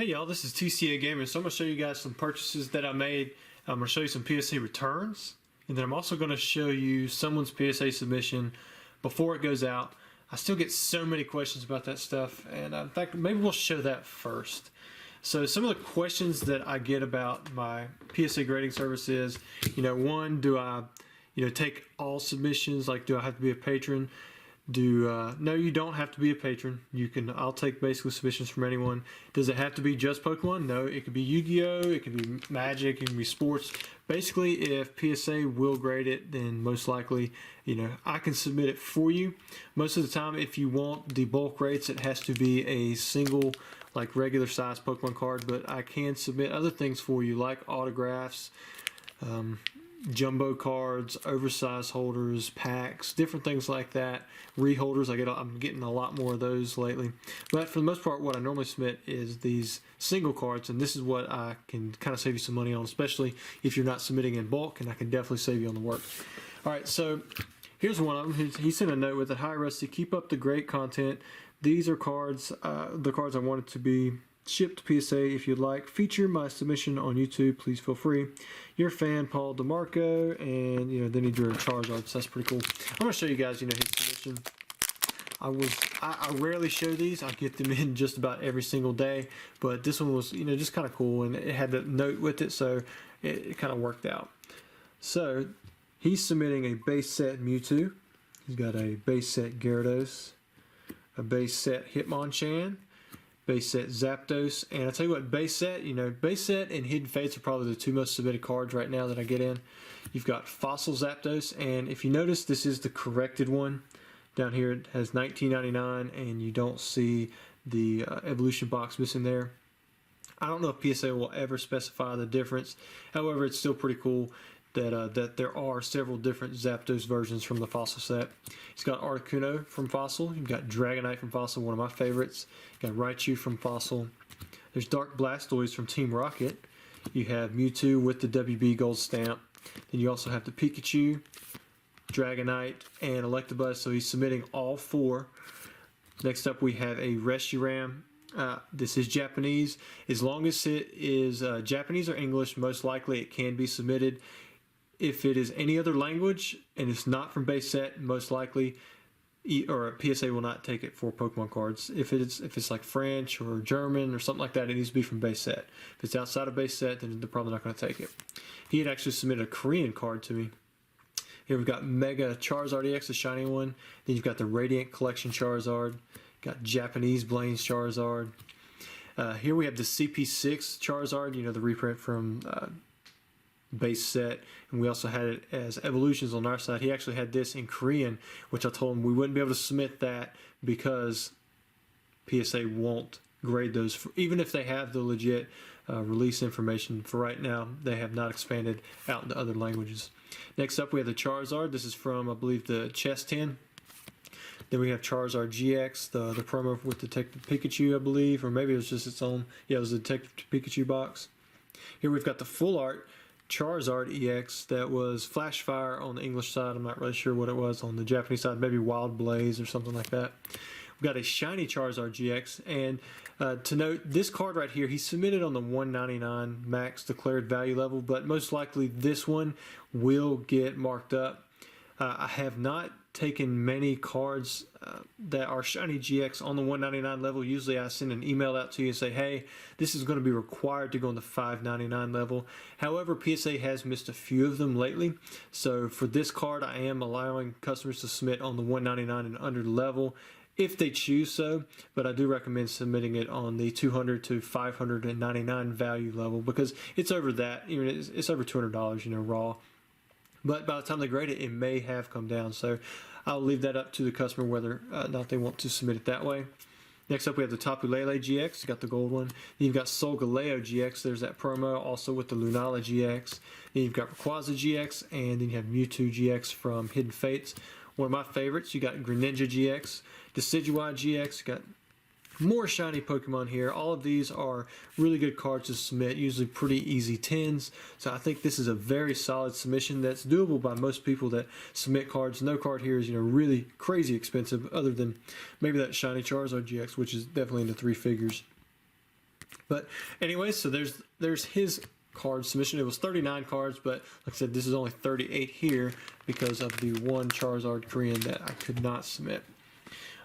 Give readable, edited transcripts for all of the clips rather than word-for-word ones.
Hey y'all, this is TCA Gamer. So I'm going to show you guys some purchases that I made. I'm going to show you some PSA returns, and then I'm also going to show you someone's PSA submission before it goes out. I still get so many questions about that stuff, and in fact, maybe we'll show that first. So some of the questions that I get about my PSA grading service is, one, do I, take all submissions? Like, do I have to be a patron? No, you don't have to be a patron. I'll take basically submissions from anyone. Does it have to be just Pokemon? No, it could be Yu-Gi-Oh, it could be Magic, it can be sports. Basically, if PSA will grade it, then most likely, I can submit it for you. Most of the time, if you want the bulk rates, it has to be a single, like regular size Pokemon card, but I can submit other things for you, like autographs, jumbo cards, oversized holders, packs, different things like that. Reholders, I'm getting a lot more of those lately. But for the most part, what I normally submit is these single cards, and this is what I can kind of save you some money on, especially if you're not submitting in bulk, and I can definitely save you on the work. All right, so here's one of them. He sent a note with it. Hi Rusty, keep up the great content. These are cards, the cards I wanted to be shipped to PSA. If you'd like, feature my submission on YouTube, please feel free. Your fan, Paul DeMarco, and then he drew a Charizard, so that's pretty cool. I'm going to show you guys, his submission. I rarely show these. I get them in just about every single day, but this one was, just kind of cool, and it had the note with it, so it kind of worked out. So he's submitting a base set Mewtwo. He's got a base set Gyarados, a base set Hitmonchan, base set Zapdos, and I tell you what, base set and Hidden Fates are probably the two most submitted cards right now that I get in. You've got Fossil Zapdos, and if you notice, this is the corrected one. Down here it has $19.99, and you don't see the evolution box missing there. I don't know if PSA will ever specify the difference. However, it's still pretty cool that there are several different Zapdos versions from the Fossil set. He's got Articuno from Fossil. You've got Dragonite from Fossil, one of my favorites. You've got Raichu from Fossil. There's Dark Blastoise from Team Rocket. You have Mewtwo with the WB Gold stamp. Then you also have the Pikachu, Dragonite, and Electabuzz. So he's submitting all four. Next up, we have a Reshiram. This is Japanese. As long as it is Japanese or English, most likely it can be submitted. If it is any other language and it's not from base set, most likely, or PSA will not take it for Pokemon cards. If it's like French or German or something like that, it needs to be from base set. If it's outside of base set, then they're probably not going to take it. He had actually submitted a Korean card to me. Here we've got Mega Charizard EX, the shiny one. Then you've got the Radiant Collection Charizard. Got Japanese Blaine's Charizard. Here we have the CP6 Charizard, the reprint from base set, and we also had it as evolutions on our side. He actually had this in Korean, which I told him we wouldn't be able to submit that because PSA won't grade those, even if they have the legit release information. For right now, they have not expanded out into other languages. Next up, we have the Charizard. This is from, I believe, the chest tin. Then we have Charizard GX, the promo with Detective Pikachu, I believe, or maybe it was just its own. Yeah, it was the Detective Pikachu box. Here we've got the full art Charizard EX that was Flash Fire on the English side. I'm not really sure what it was on the Japanese side, maybe Wild Blaze or something like that. We've got a shiny Charizard GX, and to note, this card right here, he submitted on the 199 max declared value level, but most likely this one will get marked up. I have not taken many cards that are shiny GX on the 199 level. Usually I send an email out to you and say, hey, this is going to be required to go on the 599 level. However, PSA has missed a few of them lately. So for this card, I am allowing customers to submit on the 199 and under level if they choose so, but I do recommend submitting it on the 200 to 599 value level because it's over that. It's over $200, raw. But by the time they grade it, it may have come down. So I'll leave that up to the customer whether or not they want to submit it that way. Next up, we have the Tapu Lele GX. You got the gold one. Then you've got Solgaleo GX. There's that promo also with the Lunala GX. Then you've got Rayquaza GX, and then you have Mewtwo GX from Hidden Fates. One of my favorites, you got Greninja GX, Decidueye GX. You got more shiny Pokemon here. All of these are really good cards to submit, usually pretty easy 10s. So I think this is a very solid submission that's doable by most people that submit cards. No card here is really crazy expensive other than maybe that shiny Charizard GX, which is definitely in the 3 figures. But anyway, so there's his card submission. It was 39 cards, but like I said, this is only 38 here because of the one Charizard Korean that I could not submit.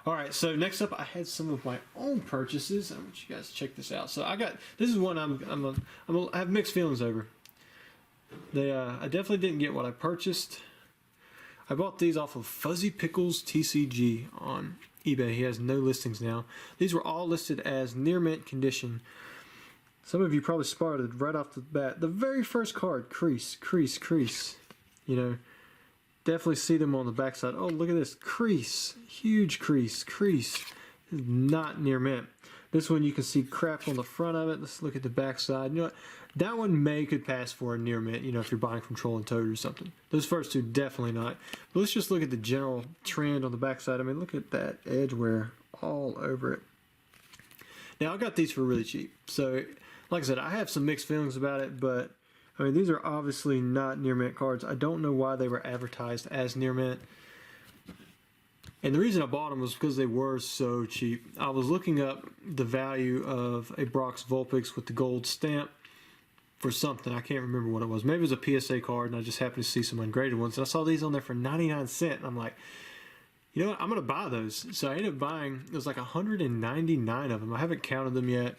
All right, so next up, I had some of my own purchases. I want you guys to check this out. So I got, this is one I have mixed feelings over. I definitely didn't get what I purchased. I bought these off of Fuzzy Pickles TCG on eBay. He has no listings now. These were all listed as near mint condition. Some of you probably spotted right off the bat. The very first card, crease, crease, crease. You know, definitely see them on the backside. Oh, look at this, crease, huge crease, crease. This is not near mint. This one you can see crap on the front of it. Let's look at the backside. You know what? That one could pass for a near mint, you know, if you're buying from Troll and Toad or something. Those first two, definitely not. But let's just look at the general trend on the backside. I mean, look at that edge wear all over it. Now, I got these for really cheap. So, like I said, I have some mixed feelings about it, but, I mean, these are obviously not near mint cards. I don't know why they were advertised as near mint. And the reason I bought them was because they were so cheap. I was looking up the value of a Brock's Vulpix with the gold stamp for something. I can't remember what it was. Maybe it was a PSA card, and I just happened to see some ungraded ones. And I saw these on there for 99 cents. And I'm like, you know what? I'm going to buy those. So I ended up buying, it was like 199 of them. I haven't counted them yet.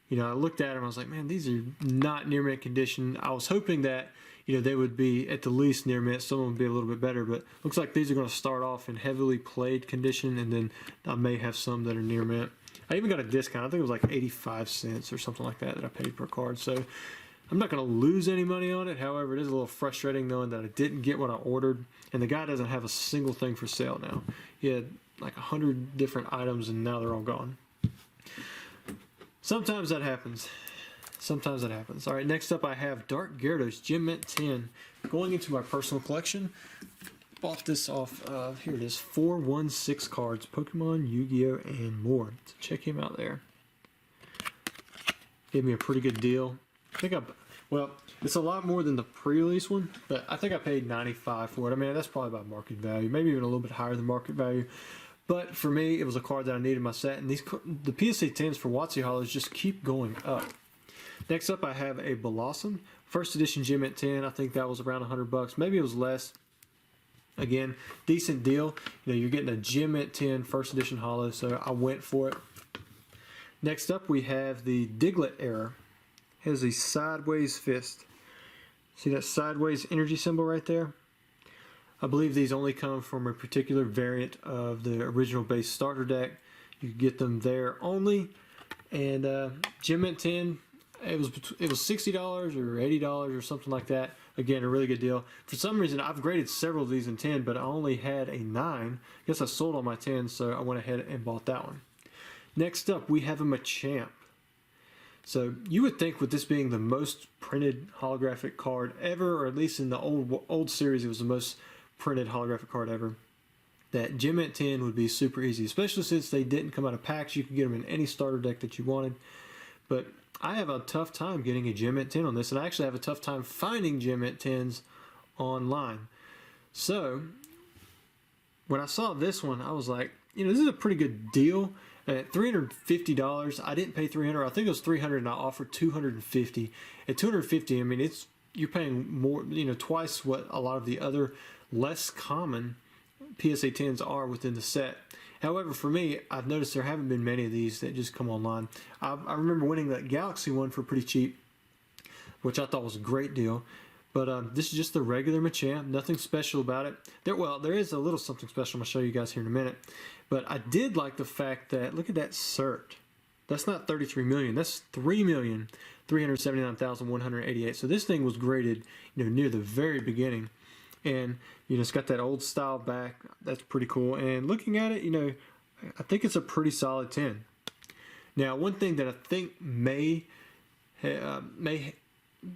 You know, I looked at them. I was like, man, these are not near mint condition. I was hoping that, you know, they would be at the least near mint. Some of them would be a little bit better, but looks like these are going to start off in heavily played condition, and then I may have some that are near mint. I even got a discount. I think it was like 85 cents or something like that I paid per card. So I'm not going to lose any money on it. However, it is a little frustrating knowing that I didn't get what I ordered, and the guy doesn't have a single thing for sale now. He had like 100 different items, and now they're all gone. Sometimes that happens. Sometimes that happens. All right, next up I have Dark Gyarados Gem Mint 10 going into my personal collection. Bought this off of, here it is, 416 cards, Pokemon, Yu-Gi-Oh, and more. So check him out there. Gave me a pretty good deal. I think well, it's a lot more than the pre-release one, but I think I paid $95 for it. I mean, that's probably about market value, maybe even a little bit higher than market value. But for me, it was a card that I needed in my set, and the PSA 10s for WotC Hollows just keep going up. Next up, I have a Blossom, first edition Gem Mint 10. I think that was around $100. Maybe it was less. Again, decent deal. You know, you're getting a Gem Mint 10 first edition Hollow, so I went for it. Next up, we have the Diglett Error. It has a sideways fist. See that sideways energy symbol right there? I believe these only come from a particular variant of the original base starter deck. You can get them there only. And Gem Mint 10, it was $60 or $80 or something like that. Again, a really good deal. For some reason, I've graded several of these in 10, but I only had a 9. I guess I sold all my 10s, so I went ahead and bought that one. Next up, we have a Machamp. So you would think with this being the most printed holographic card ever, or at least in the old series, it was the most printed holographic card ever, that Gem Mint 10 would be super easy, especially since they didn't come out of packs. You could get them in any starter deck that you wanted. But I have a tough time getting a Gem Mint 10 on this, and I actually have a tough time finding Gem Mint 10s online. So when I saw this one, I was like, you know, this is a pretty good deal. At $350, I didn't pay $300. I think it was $300, and I offered $250. At $250, I mean, you're paying more, you know, twice what a lot of the other less common PSA 10s are within the set. However, for me, I've noticed there haven't been many of these that just come online. I remember winning that Galaxy one for pretty cheap, which I thought was a great deal. But this is just the regular Machamp, nothing special about it. There is a little something special I'm going to show you guys here in a minute. But I did like the fact that, look at that cert. That's not 33 million, that's 3,379,188. So this thing was graded, you know, near the very beginning. And, you know, it's got that old style back. That's pretty cool. And looking at it, you know, I think it's a pretty solid 10. Now, one thing that I think may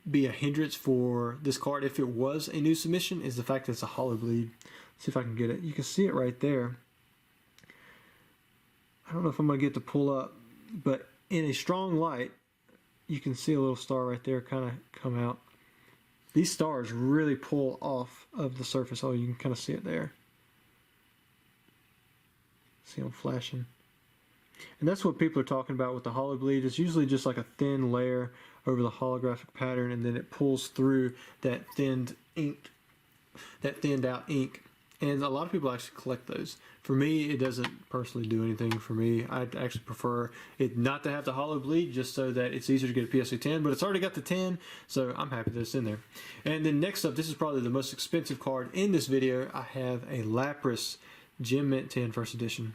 be a hindrance for this card, if it was a new submission, is the fact that it's a hollow bleed. Let's see if I can get it. You can see it right there. I don't know if I'm going to get to pull up, but in a strong light, you can see a little star right there kind of come out. These stars really pull off of the surface. Oh, you can kind of see it there. See them flashing. And that's what people are talking about with the hollow bleed. It's usually just like a thin layer over the holographic pattern, and then it pulls through that thinned out ink. And a lot of people actually collect those. For me, it doesn't personally do anything for me. I'd actually prefer it not to have the hollow bleed, just so that it's easier to get a PSA 10, but it's already got the 10, so I'm happy that it's in there. And then next up, this is probably the most expensive card in this video. I have a Lapras Gem Mint 10 First Edition.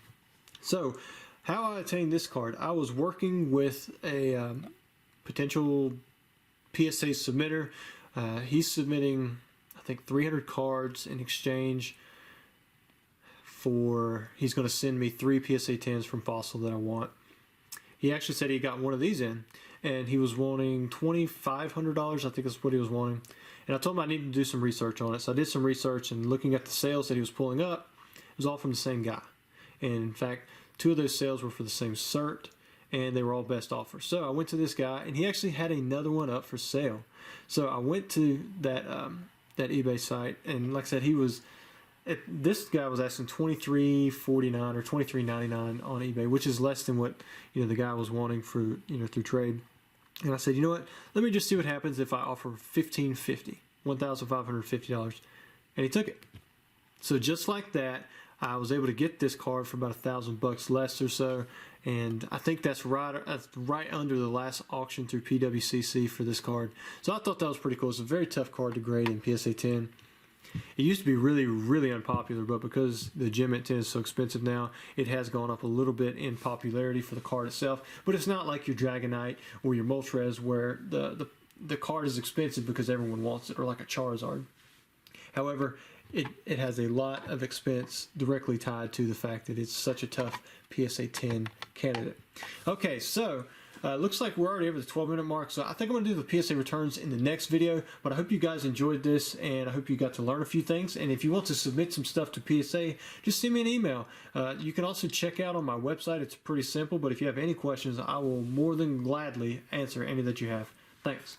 So, how I attained this card, I was working with a potential PSA submitter. He's submitting, I think, 300 cards in exchange for, he's going to send me 3 PSA 10s from Fossil that I want. He actually said he got one of these in, and he was wanting $2,500, I think that's what he was wanting. And I told him I needed to do some research on it, so I did some research, and looking at the sales that he was pulling up, it was all from the same guy. And in fact, 2 of those sales were for the same cert, and they were all best offers. So I went to this guy, and he actually had another one up for sale. So I went to that eBay site, and like I said, this guy was asking $23.49 or $23.99 on eBay, which is less than what the guy was wanting for through trade. And I said, you know what? Let me just see what happens if I offer $1,550, and he took it. So just like that, I was able to get this card for about $1,000 less or so, and I think that's right under the last auction through PWCC for this card. So I thought that was pretty cool. It's a very tough card to grade in PSA 10. It used to be really, really unpopular, but because the Gem Mint 10 is so expensive now, it has gone up a little bit in popularity for the card itself. But it's not like your Dragonite or your Moltres, where the card is expensive because everyone wants it, or like a Charizard. However, it has a lot of expense directly tied to the fact that it's such a tough PSA 10 candidate. Okay, so looks like we're already over the 12-minute mark, so I think I'm going to do the PSA returns in the next video, but I hope you guys enjoyed this, and I hope you got to learn a few things. And if you want to submit some stuff to PSA, just send me an email. You can also check out on my website. It's pretty simple, but if you have any questions, I will more than gladly answer any that you have. Thanks.